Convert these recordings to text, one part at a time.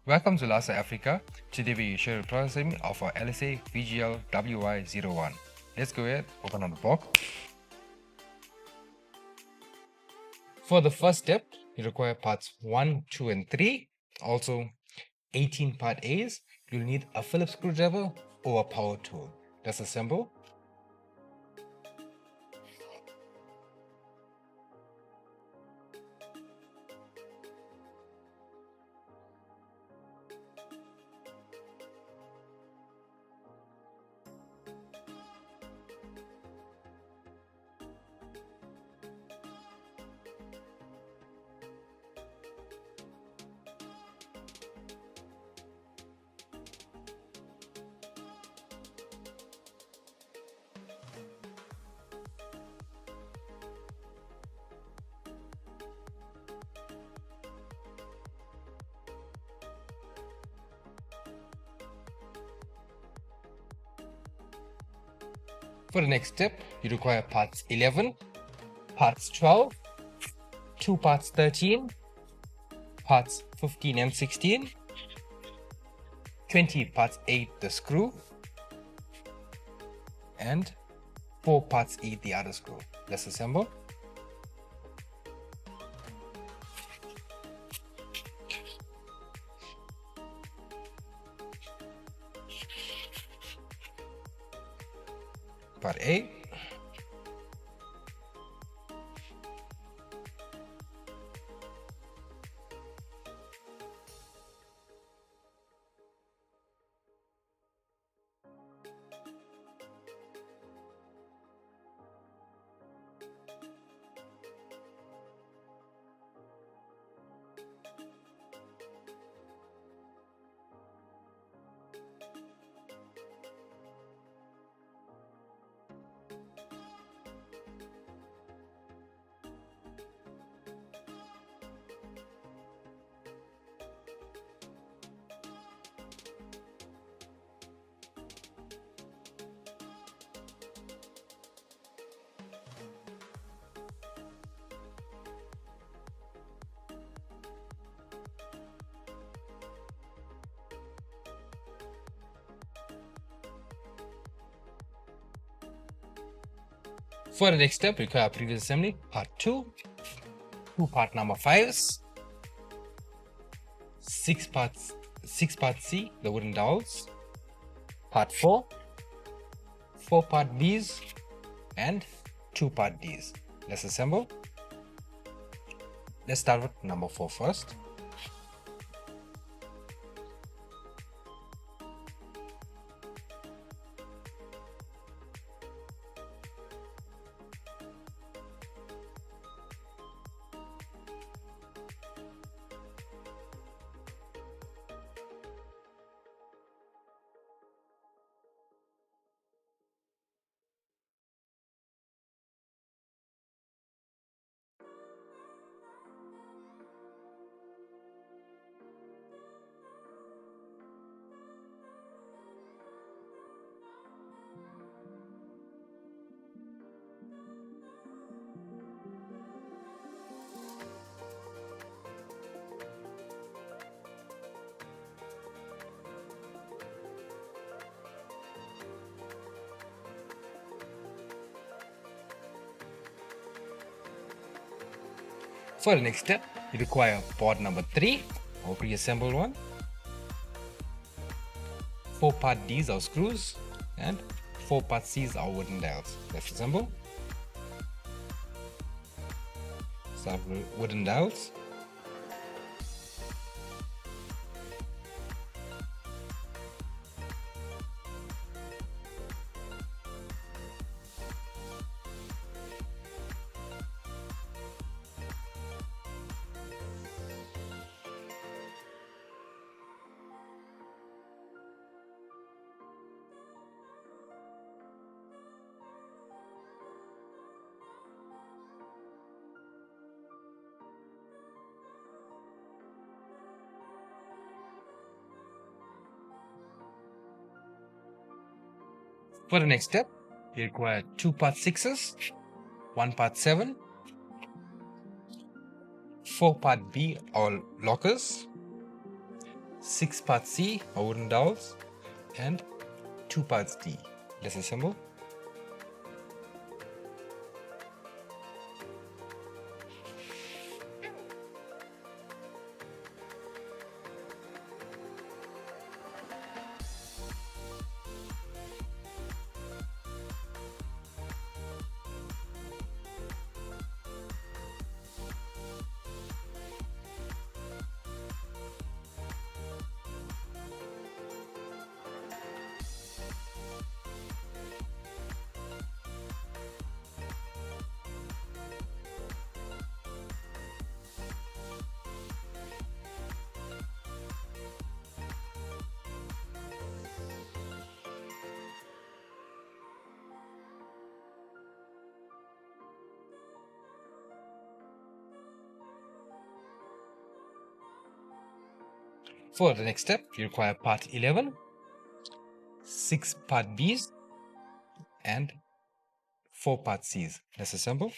Welcome to lasa.africa. Today we share a processing of our LSA VGL WY01. Let's go ahead, open on the box. For the first step, you require parts 1, 2 and 3. Also 18 part A's. You'll need a Phillips screwdriver or a power tool. Let's assemble. For the next step, you require parts 11, parts 12, 2 parts 13, parts 15 and 16, 20 parts 8 the screw, and 4 parts 8 the other screw. Let's assemble. Part A. For the next step, we require previous assembly, part 2, 2 part number 5s, 6 parts C, the wooden dowels, part 4, 4 part B's, and 2 part D's. Let's assemble. Let's start with number 4 first. For the next step, you require board number 3, or pre-assembled one, 4 part D's are screws, and 4 part C's are wooden dowels. Let's assemble. Start with wooden dowels. For the next step, you require 2 part 6s, 1 part 7, 4 part B or lockers, 6 parts C or wooden dowels, and 2 parts D. Let's assemble. For the next step, you require part 11, 6 part Bs, and 4 part Cs. Let's assemble.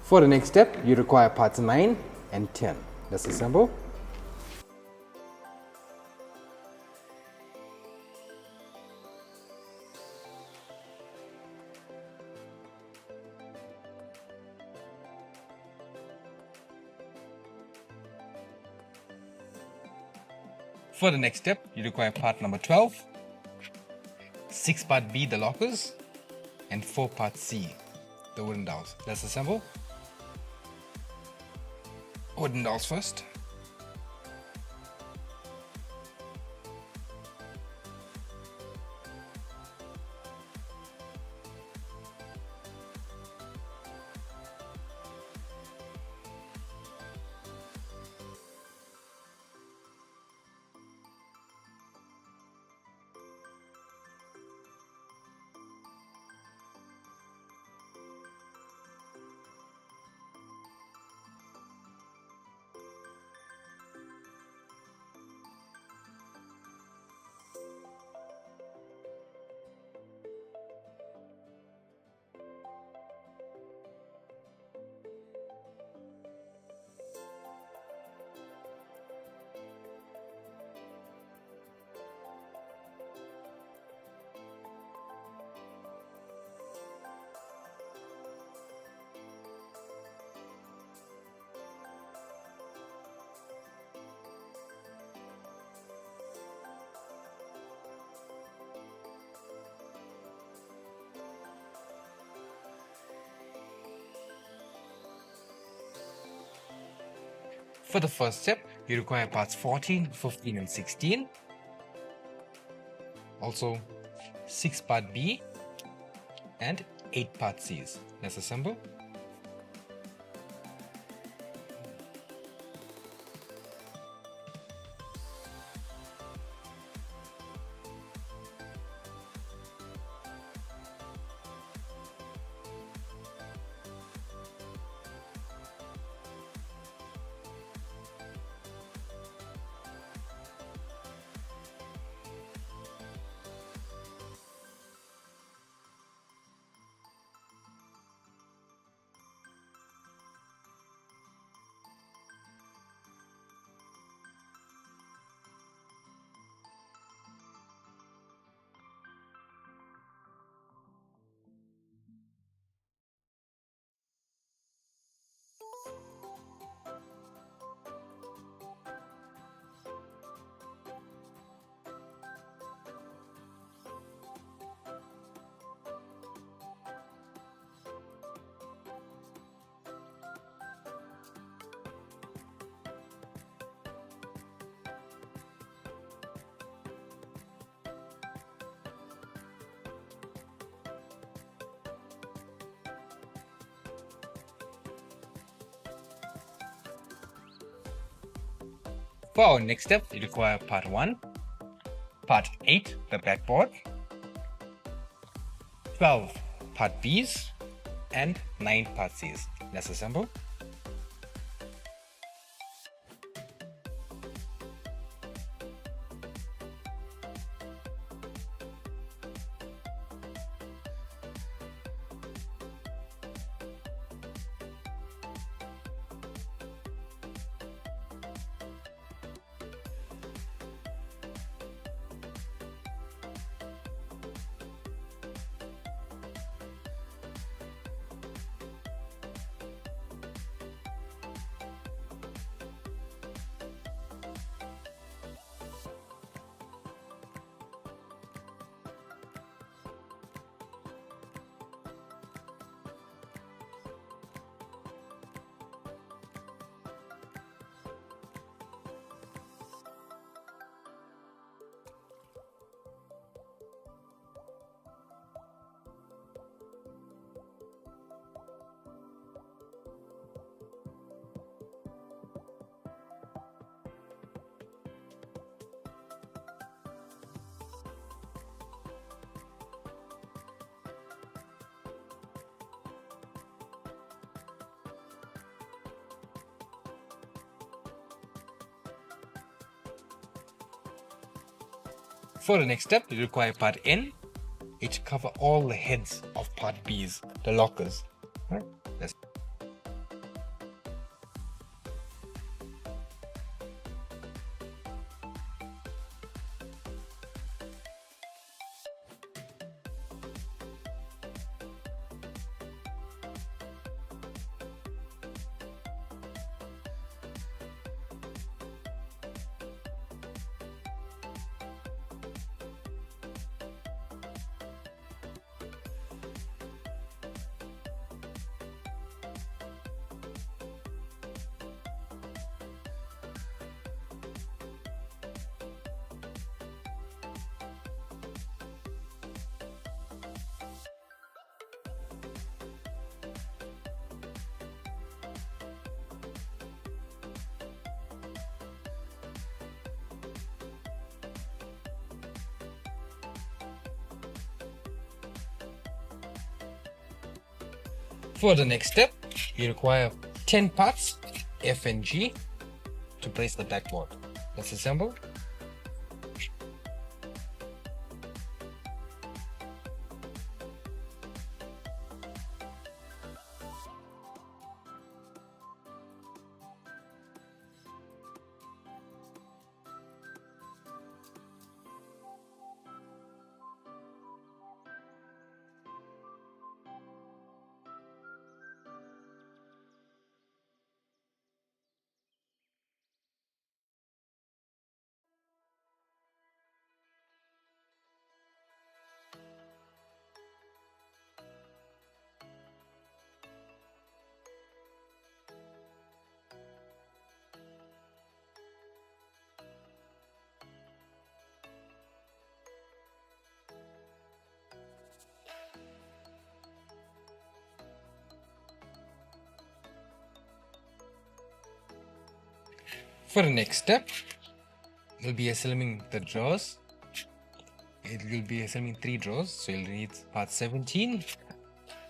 For the next step, you require parts 9 and 10. Let's assemble. For the next step, you require part number 12, 6 part B, the lockers, and 4 part C, the wooden dowels. Let's assemble. Wooden dowels first. For the first step, you require parts 14, 15, and 16. Also, 6 part B and 8 part Cs. Let's assemble. For our next step, you require part 1, Part 8, the backboard. 12 Part Bs and 9 Part Cs. Let's assemble. For the next step, you require Part N. It to cover all the heads of Part Bs, the lockers. Right? For the next step, you require 10 parts F and G to place the backboard. Let's assemble. For the next step, you'll be assembling the drawers. You'll be assembling 3 drawers, so you'll need part 17,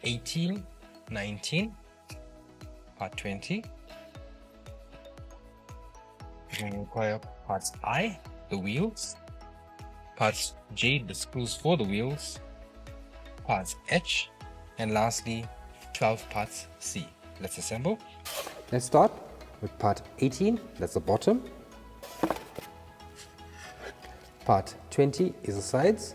18, 19, part 20. You're going to require parts I, the wheels, parts J, the screws for the wheels, parts H, and lastly 12 parts C. Let's assemble. Let's start with part 18, that's the bottom. Part 20 is the sides.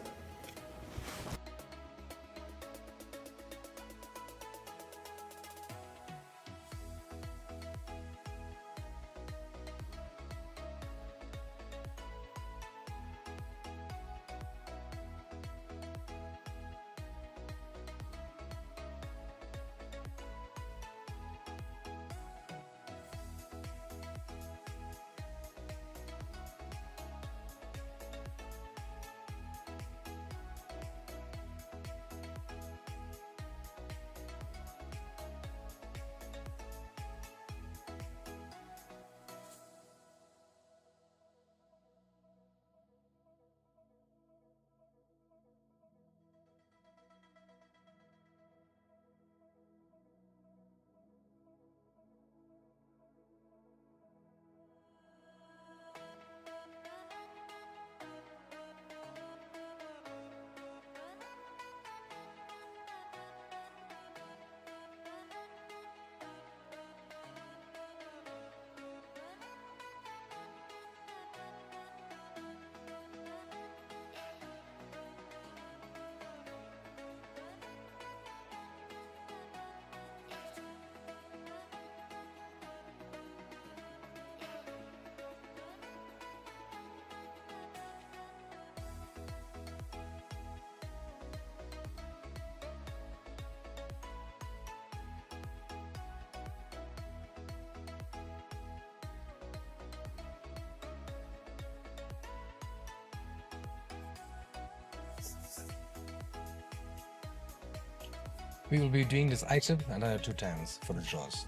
We will be doing this item another 2 times for the drawers.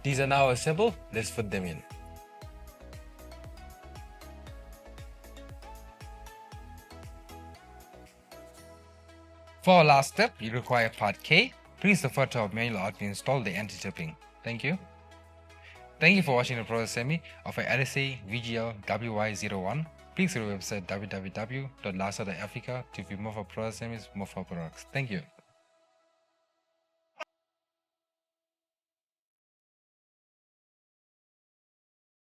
These are now assembled. Let's put them in. For our last step, you require part K. Please refer to our manual how to install the anti-tipping. Thank you. Thank you for watching the process semi of our LSA VGL WY01. Please go to our website www.lasa.africa to view more of our process semis, more of our products. Thank you.